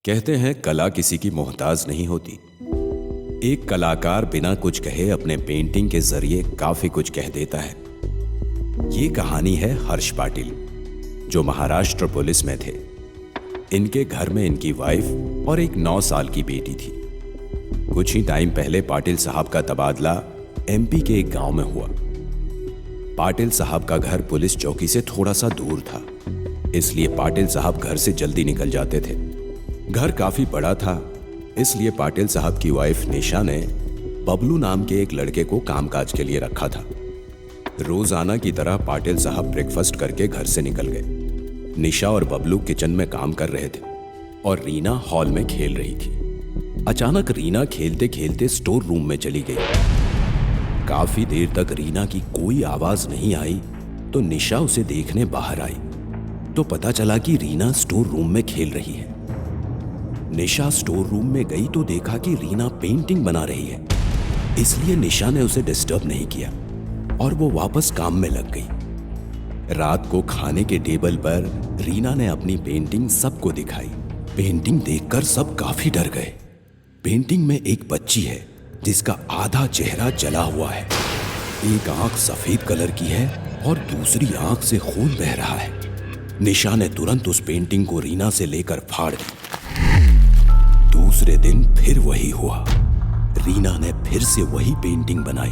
कहते हैं कला किसी की मोहताज नहीं होती। एक कलाकार बिना कुछ कहे अपने पेंटिंग के जरिए काफी कुछ कह देता है। ये कहानी है हर्ष पाटिल, जो महाराष्ट्र पुलिस में थे। इनके घर में इनकी वाइफ और एक 9 साल की बेटी थी। कुछ ही टाइम पहले पाटिल साहब का तबादला एमपी के एक गांव में हुआ। पाटिल साहब का घर पुलिस चौकी से थोड़ा सा दूर था, इसलिए पाटिल साहब घर से जल्दी निकल जाते थे। घर काफी बड़ा था, इसलिए पाटिल साहब की वाइफ निशा ने बबलू नाम के एक लड़के को कामकाज के लिए रखा था। रोजाना की तरह पाटिल साहब ब्रेकफास्ट करके घर से निकल गए। निशा और बबलू किचन में काम कर रहे थे और रीना हॉल में खेल रही थी। अचानक रीना खेलते खेलते स्टोर रूम में चली गई। काफी देर तक रीना की कोई आवाज नहीं आई तो निशा उसे देखने बाहर आई तो पता चला कि रीना स्टोर रूम में खेल रही है। निशा स्टोर रूम में गई तो देखा कि रीना पेंटिंग बना रही है, इसलिए निशा ने उसे डिस्टर्ब नहीं किया और वो वापस काम में लग गई। रात को खाने के टेबल पर रीना ने अपनी पेंटिंग सबको दिखाई। पेंटिंग देखकर सब काफी डर गए। पेंटिंग में एक बच्ची है जिसका आधा चेहरा जला हुआ है। एक आंख सफेद कलर की है और दूसरी आंख से खून बह रहा है। निशा ने तुरंत उस पेंटिंग को रीना से लेकर फाड़ दी। दूसरे दिन फिर वही हुआ। रीना ने फिर से वही पेंटिंग बनाई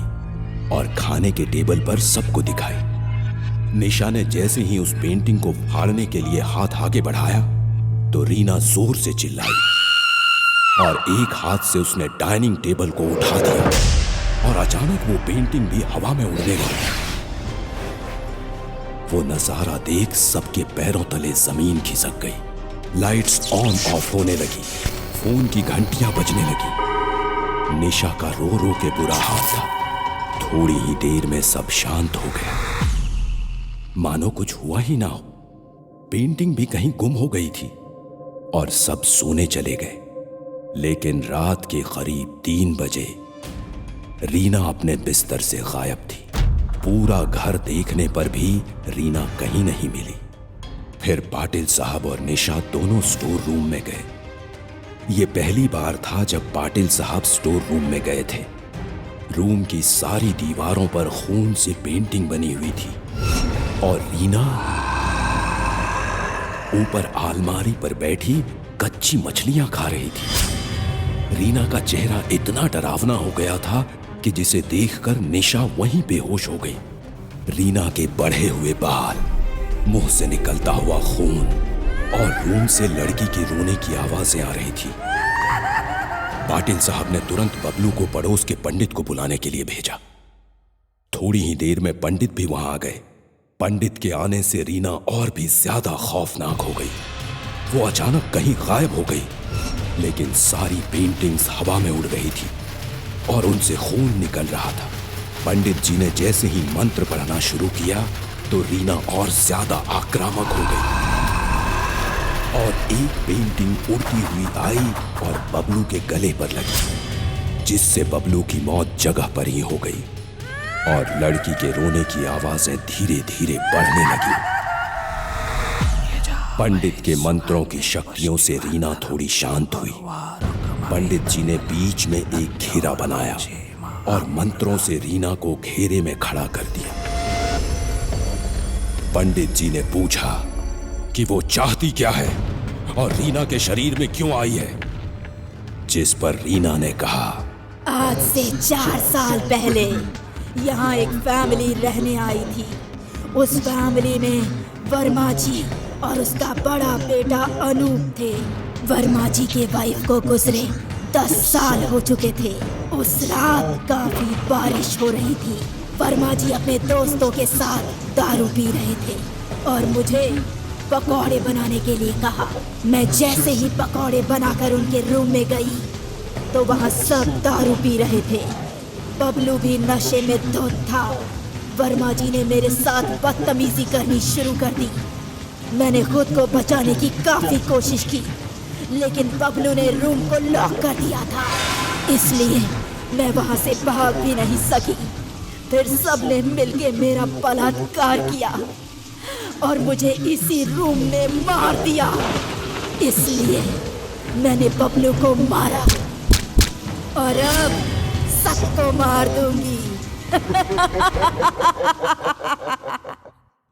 और खाने के टेबल पर सबको दिखाई। निशा ने जैसे ही उस पेंटिंग को फाड़ने के लिए हाथ आगे बढ़ाया तो रीना जोर से चिल्लाई और एक हाथ से उसने डाइनिंग टेबल को उठा दिया और अचानक वो पेंटिंग भी हवा में उड़ने लगी। वो नजारा देख सबके पैरों तले जमीन खिसक गई। लाइट्स ऑन ऑफ होने लगी, फोन की घंटियां बजने लगी। निशा का रो रो के बुरा हाल था। थोड़ी ही देर में सब शांत हो गया, मानो कुछ हुआ ही ना हो। पेंटिंग भी कहीं गुम हो गई थी और सब सोने चले गए। लेकिन रात के करीब 3 बजे रीना अपने बिस्तर से गायब थी। पूरा घर देखने पर भी रीना कहीं नहीं मिली। फिर पाटिल साहब और निशा दोनों स्टोर रूम में गए। ये पहली बार था जब पाटिल साहब स्टोर रूम में गए थे। रूम की सारी दीवारों पर खून से पेंटिंग बनी हुई थी और रीना ऊपर अलमारी पर बैठी कच्ची मछलियां खा रही थी। रीना का चेहरा इतना डरावना हो गया था कि जिसे देखकर निशा वहीं बेहोश हो गई। रीना के बढ़े हुए बाल, मुंह से निकलता हुआ खून और रूम से लड़की के रोने की आवाजें आ रही थी। पाटिल साहब ने तुरंत बबलू को पड़ोस के पंडित को बुलाने के लिए भेजा। थोड़ी ही देर में पंडित भी वहां आ गए। पंडित के आने से रीना और भी ज्यादा खौफनाक हो गई। वो अचानक कहीं गायब हो गई, लेकिन सारी पेंटिंग्स हवा में उड़ रही थी और उनसे खून निकल रहा था। पंडित जी ने जैसे ही मंत्र पढ़ना शुरू किया तो रीना और ज्यादा आक्रामक हो गई और एक पेंटिंग उड़ती हुई आई और बबलू के गले पर लगी, जिससे बबलू की मौत जगह पर ही हो गई और लड़की के रोने की आवाजें धीरे धीरे बढ़ने लगी। पंडित के मंत्रों की शक्तियों से रीना थोड़ी शांत हुई। पंडित जी ने बीच में एक घेरा बनाया और मंत्रों से रीना को घेरे में खड़ा कर दिया। पंडित जी ने पूछा कि वो चाहती क्या है और रीना के शरीर में क्यों आई है, जिस पर रीना ने कहा, आज से 4 साल पहले यहाँ एक फैमिली रहने आई थी। उस फैमिली में वर्मा जी और उसका बड़ा बेटा अनूप थे। वर्मा जी के वाइफ को गुजरे 10 साल हो चुके थे। उस रात काफी बारिश हो रही थी। वर्मा जी अपने दोस्तों के साथ दारू पी रहे थे और मुझे पकौड़े बनाने के लिए कहा। मैं जैसे ही पकौड़े बनाकर उनके रूम में गई तो वहाँ सब दारू पी रहे थे। बबलू भी नशे में धुत था। वर्मा जी ने मेरे साथ बदतमीजी करनी शुरू कर दी। मैंने खुद को बचाने की काफी कोशिश की, लेकिन बबलू ने रूम को लॉक कर दिया था, इसलिए मैं वहां से भाग भी नहीं सकी। फिर सबने मिलके मेरा बलात्कार किया और मुझे इसी रूम में मार दिया। इसलिए मैंने बबलू को मारा और अब सबको मार दूंगी।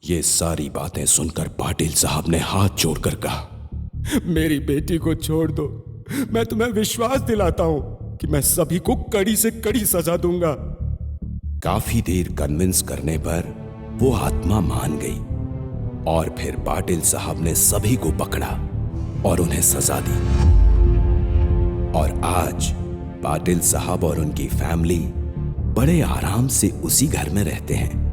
ये सारी बातें सुनकर पाटिल साहब ने हाथ जोड़कर कहा, मेरी बेटी को छोड़ दो। मैं तुम्हें विश्वास दिलाता हूं कि मैं सभी को कड़ी से कड़ी सजा दूंगा। काफी देर कन्विंस करने पर वो आत्मा मान गई और फिर पाटिल साहब ने सभी को पकड़ा और उन्हें सजा दी। और आज पाटिल साहब और उनकी फैमिली बड़े आराम से उसी घर में रहते हैं